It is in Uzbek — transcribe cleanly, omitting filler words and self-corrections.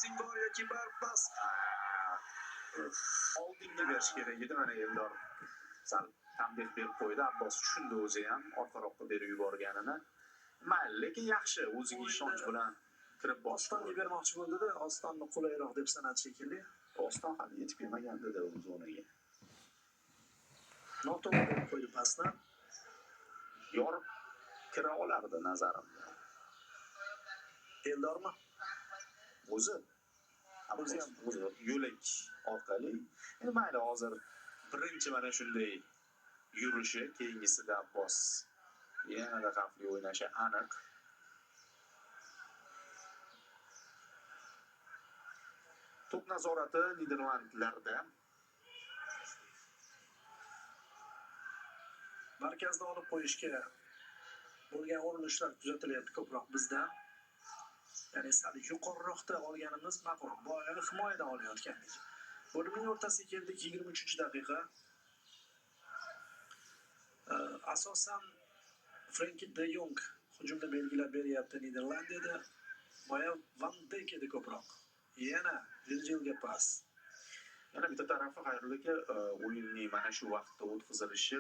o'zing bor yoki barpas. Oldinga berish kerak edi. Mana Eldor sal tanbeh berib qo'ydi. Abbos tushundi o'zi ham orqaroqqa berib yuborganini. Mayli, lekin yaxshi, o'ziga ishonch bilan kirib Ostonga bermoqchi bo'ldi-da, Ostonni qulayroq deb sanadi shekilli. Oston hali yetib kelmagandi-da o'z zonaga. Noto'g'ri berib qo'ydi pasni. Yorib kira olardi nazarimda. Eldormi? O'zi yo'lak orqali. Endi mayli, hozir birinchi mana shunday yurishi, keyingisida Abbos yanada xavfli o'ynashi aniq. To'p nazorati Niderlandlarda. Markazda olib qo'yishga bo'lgan urinishlar kuzatilyapti ko'proq bizda. Ya'ni sal yuqoriroqda olganimiz ma'qul. Boyagi himoyadan olayotgandik. Bo'limning o'rtasiga keldik, 23-daqiqa. Asosan Frenkie de Jong hujumda belgilar beryapti Niderlandiyada. Boya Van Dijk edi ko'proq. Yana Virgilga pas. Yana bitta tarafi Xayrullo aka, o'yinning mana shu vaqtda o'tkazilishi